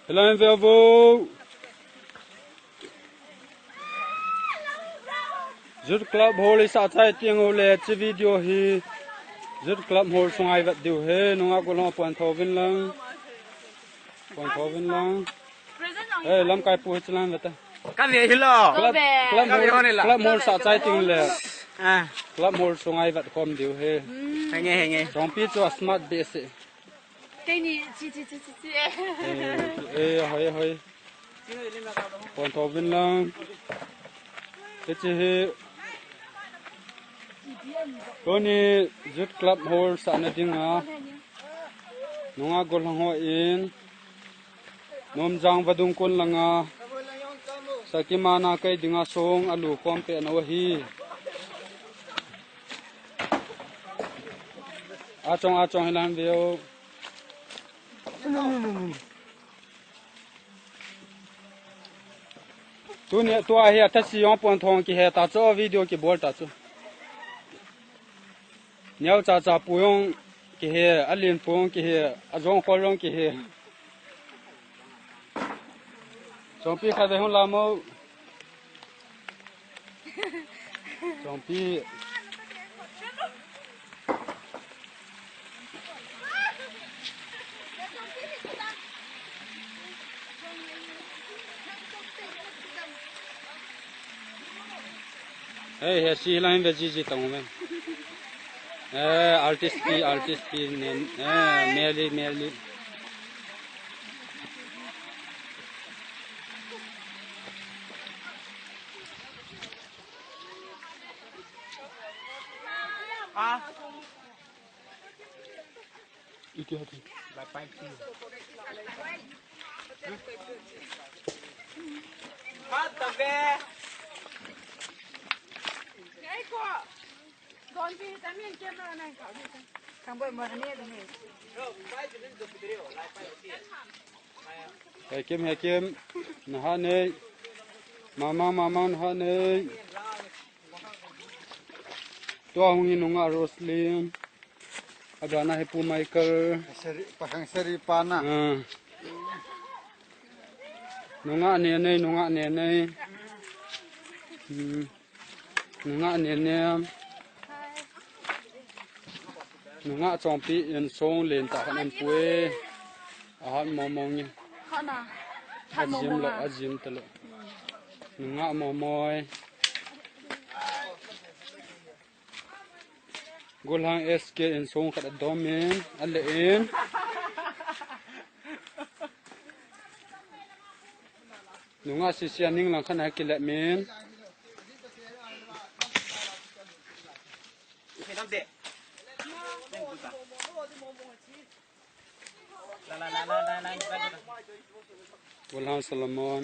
Hello, Velvo. Zut club hole is outside tiếng ole chi video hi. Zut club hole sungai vật điều he nung aku long puan thâu vin lang. Puan thâu vin lang. Lam kai pu chilan vật. Kan ye hilo. Club hole outside tiếng le. Club hole sungai vật kom điều he. Henge. Trong pi cho smart base. Cái này chi. Hoi. Puan thâu vin lang. Cái chi he. Koni zut club hole sana dinga nunga golang ho in nom jang vadung kun langa sakimana kai dinga song alu kom pe no hi achong hilan veo tu ne tu a hi ta si yong pon thong ki he ta cho video ki bol ta chu nhau cha puyong ki he alin puyong ki he azong kolong ki he chompi kha de hon la mo chompi he si lain ve ji tong men artist pi merely itu hati Bapak itu. Còn gì ta miền kia mà này khảo đi thằng bơi mà này này kim na ha ne mama na ha ne to hung nunga Roslyn adana hepu Michael Pasang seri pana. nunga ne nunga ne nunga chompi in song len ta han pue ahan momong ni hana azim talo nunga momoy golhang sk in song khat domen alle en nunga sisianing lang khana kilat men Golhang Solomon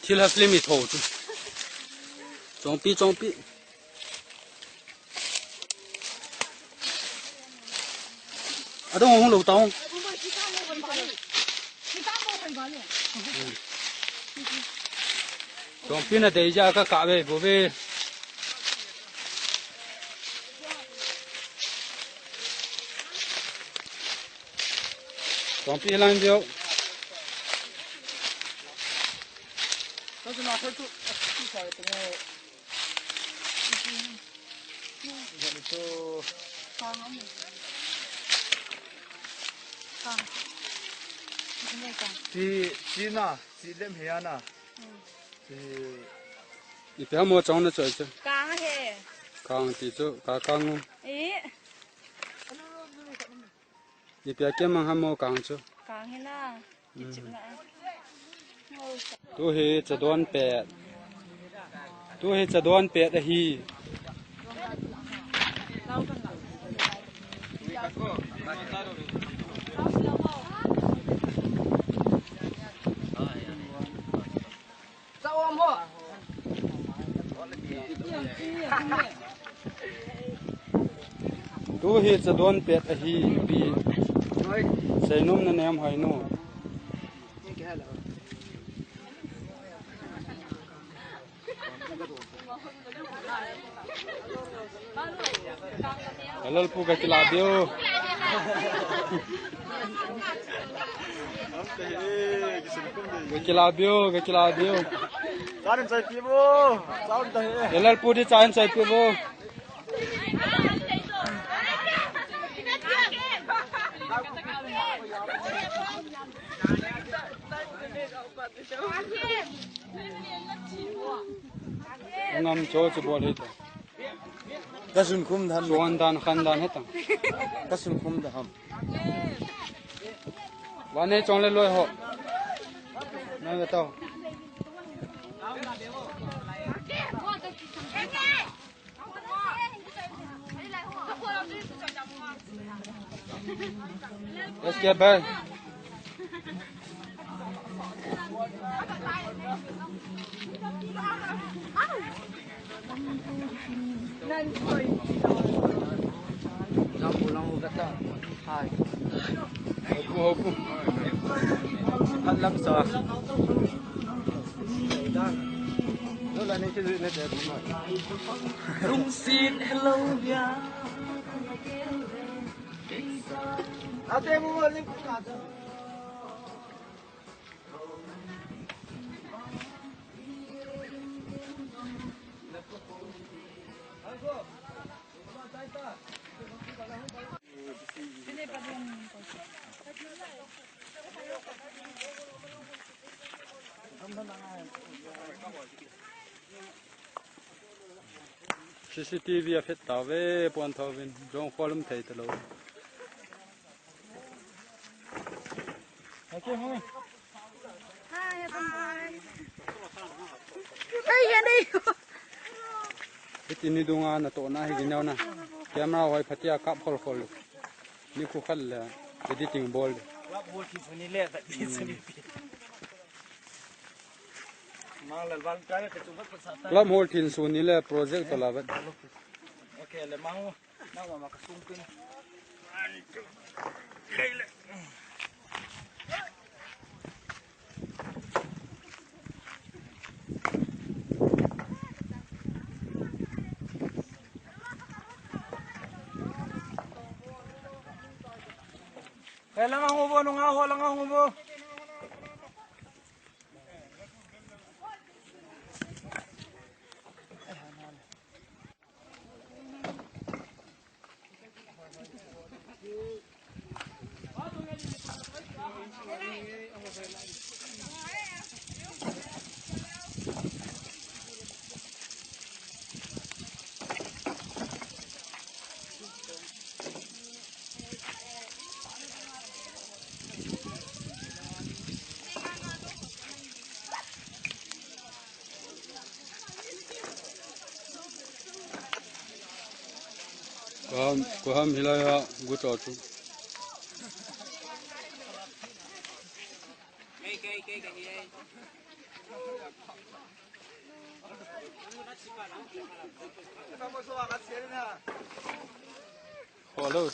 Til has limit ho tu Chongpi Adong hong lo tong Chongpi na dei ja ka ve bo ve Chompi lang dio. Tapi nak tu saya tengok. Itu si lem hiana. Ipia mo chong na choi chu. càng he Kang ti chu ka kang. Ipia ke mang ha mo kang chu. càng he na chịu na Tu he chadon pe. Tu he chadon pe da hi. Tu he chadon pe da hi bi. Sai num na nem hai no. Alal pu ka kila dio. Gakilabyo. Kanin saya pibo. Sound dah. Elal pudi cain saya pibo. Ngam cho boleh itu. Kasun kum dah. Suan dan khandan itu. Kasun kum dah. Wane chong le loi ho. Nang tahu. Let's back. Nak pulang kata. Hai. Hopu. Halang sa. Lola ni kita ni dah. Rung sin hello ya. Ate mo wala ko kada. CCTV a fet tawe pon thawin jong kolum thei talo. Okay, mami. Hai, Bongbal. Đây đây. Ini dunga na to na higinaw na. Camera hoi phatia kap khol. Ni khu khal editing bol. Lap bol ki suni le tak ki suni. Mang lal bang kaya ke cuba pesata. Lam hol thin su ni le project to labat. Okay, le mang na ma makasungkin. Kaya lang ang hubo, nung ako lang ang hubo. Kuham hilaya guto tu. Follow.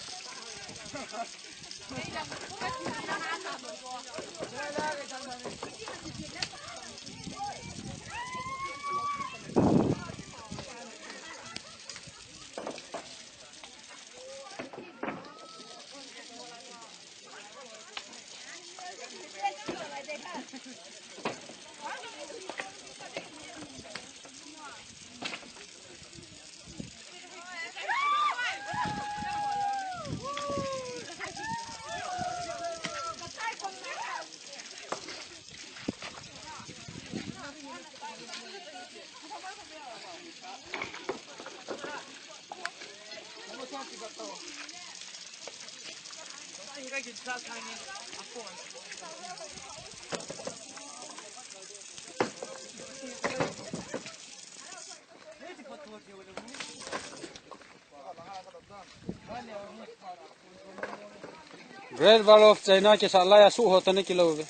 Great Wall of China ke sala ya su hotane kilo be.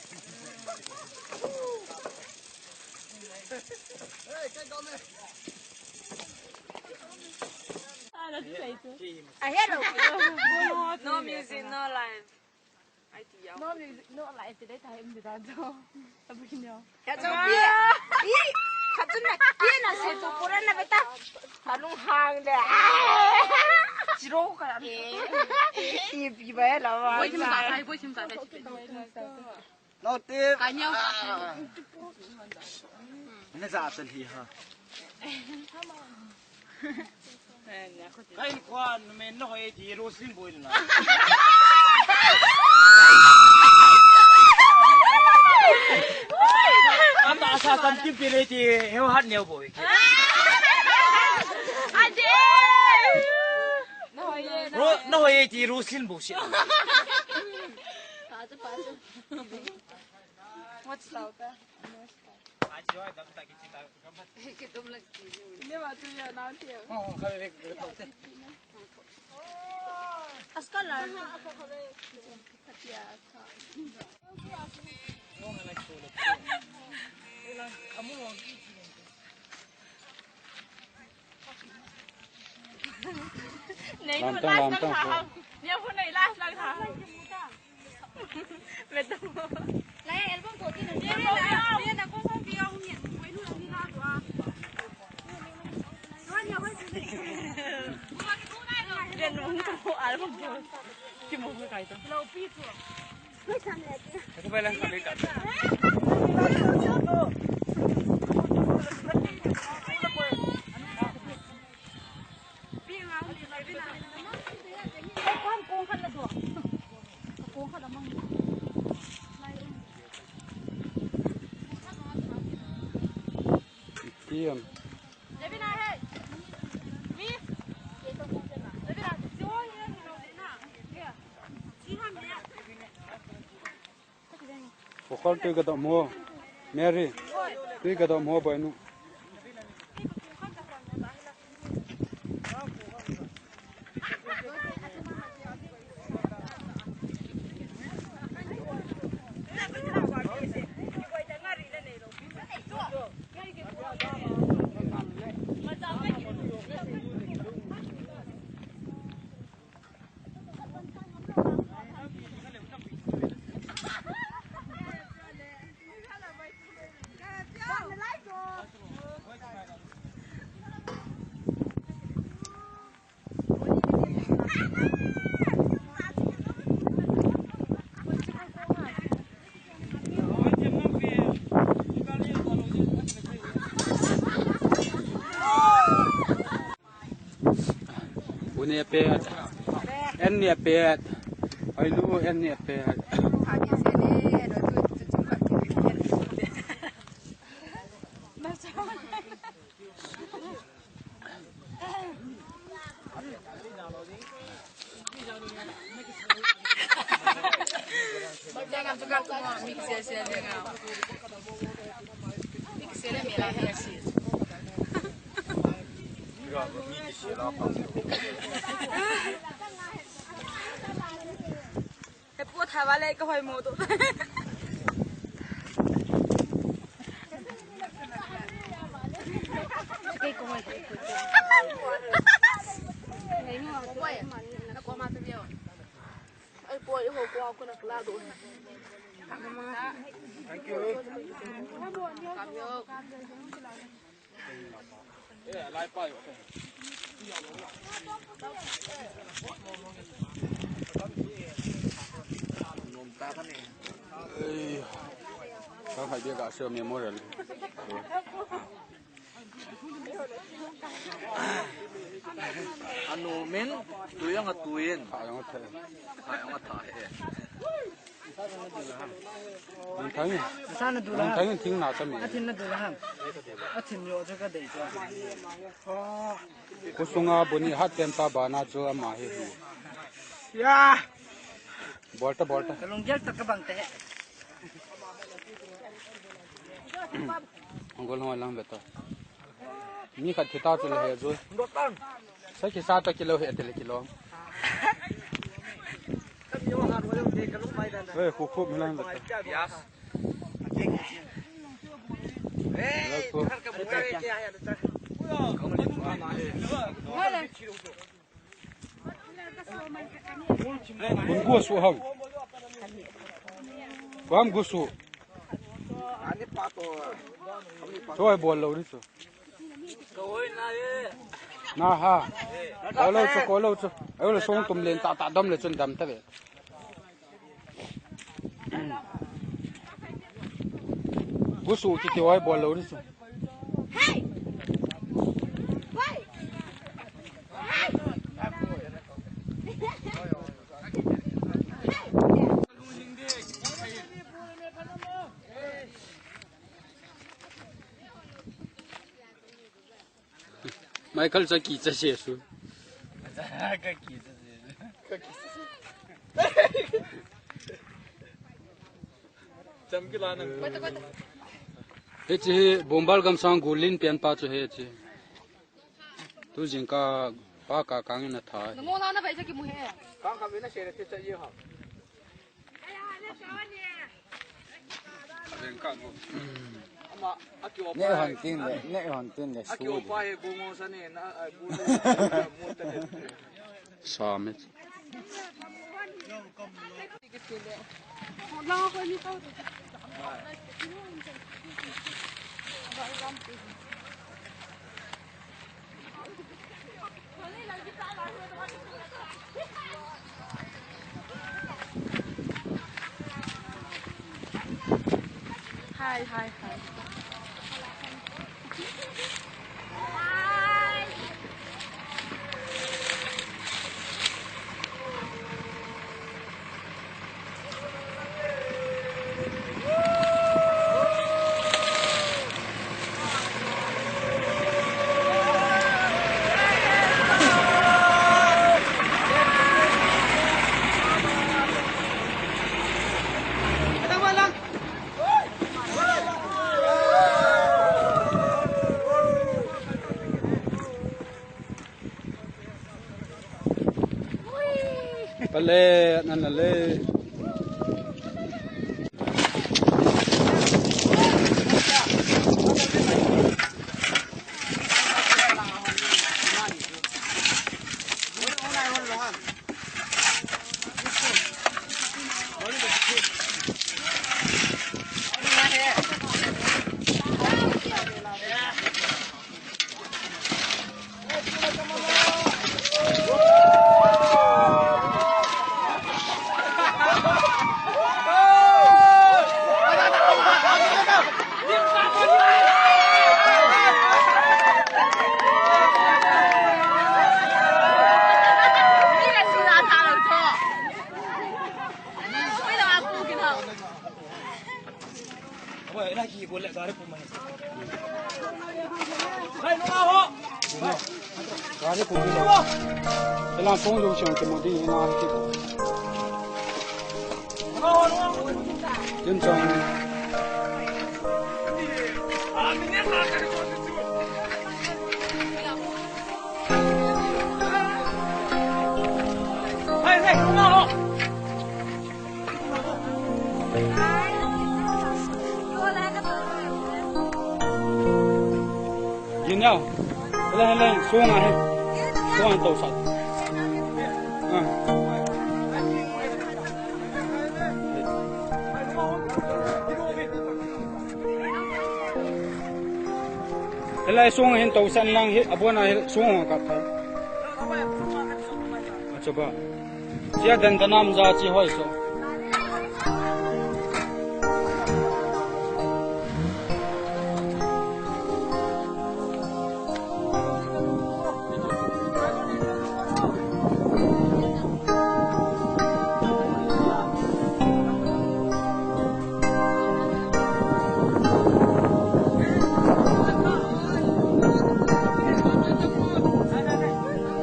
No music, no live. No music, no live. Today time di radio. Tapi ni. Ya coba. Ih, katun na. Iya na se tu pura na beta. Tanung hang deh. 지로 가야 돼. 이 비바에 나와. 보이심 자세, 보이심 자세. nó tiếp 아니요. nó giả chân thì hả cái quan mình nó hay thì rô xin bồi nữa anh ta sao cần kiếm tiền thì heo hát nhiều bồi nó hay thì rô xin bồi xịn What's that? Ini waktu ya nanti. Askalan. làm tăng Dia pun naik las lang ha. Betul. Lai album ko tin dia nak ko sang dia hu mian mai lu lang ni la tu ah. Wan ya wan. Dia nung tu album ko. Ki mo ko kai tu. Lau pi tu. Mai chan le ti. Ko ba lang kami ka. Pi nga hu ni lai pi na. Ai kwam ko khan la tu. Ko khan la mang. tiêm Levi na hey. Mi. Levi na. Joy ye ni lo na. Kia. Chi ham ya. có con tôi cái đó mua Mary tôi cái đó mua bởi nóเนี่ยเป็ดเอ็นเนี่ยเป็ดไอ้ลูกเอ็นเนี่ยเป็ดJangan tukar semua mix ya dengan. Mix ya merah nasi. Cái bút thả vào đây có hồi mồ tụ. Cái cô hồi. Này nó quay, nó qua mà tôi biết. Ai quay hồi qua con nó la đủ. thank you yeah lại bay nôm ta thế này các phải biết cả sơ miếng mua rồi anh nôm men tuổi ang tuổi phải không thế phải ang thải mình thấy sao nó đủ mình là thấy tiếng nào cho mình thiên nó đủ là thiên nhiều cho cái đấy cho cô sung à buni hát tem ta bana cho mà hi ya bolta cái lồng gel tắc cái bằng thế ông có nói lắm vậy ta mi khát thì ta cho là rồi đốt tăng sai khi sa ta kilo hết thì kilo ê khu khu mình làm vậy ta mình gua su hông quam gua su rồi buồn lâu đi rồi Rồi này na ha có lâu chứ ấy là xuống tụm lên tạ đâm là chân đâm thế vậy bữa sủ chỉ tiêu ai bỏ lâu đi chứ Michael cho kỳ cho xe xuống. Cái kỳ cho xe. Chấm cái lá này. Hết chứ Bongbal gam sang gulin pian pa cho hết chứ. Tu jing ka pa ka kang na tha. Ngô nó phải cho cái mùi hè. Con cầm nó xe thì chạy yêu hả? Nè hoàn tiền để Aku pakai bunga sana na bunga muda. Samet. Lo coi đi tao. Hi. Pale nanale. Gari pun ni lah. Dalam pun lu siang cuma di nak kita. Jencang. Gini ya. Hele sungai he. Sungai tau sat. Hele sungai he tau san lang he abona he sungai kat thai. Coba. Sia dan tanam za chi hoi so.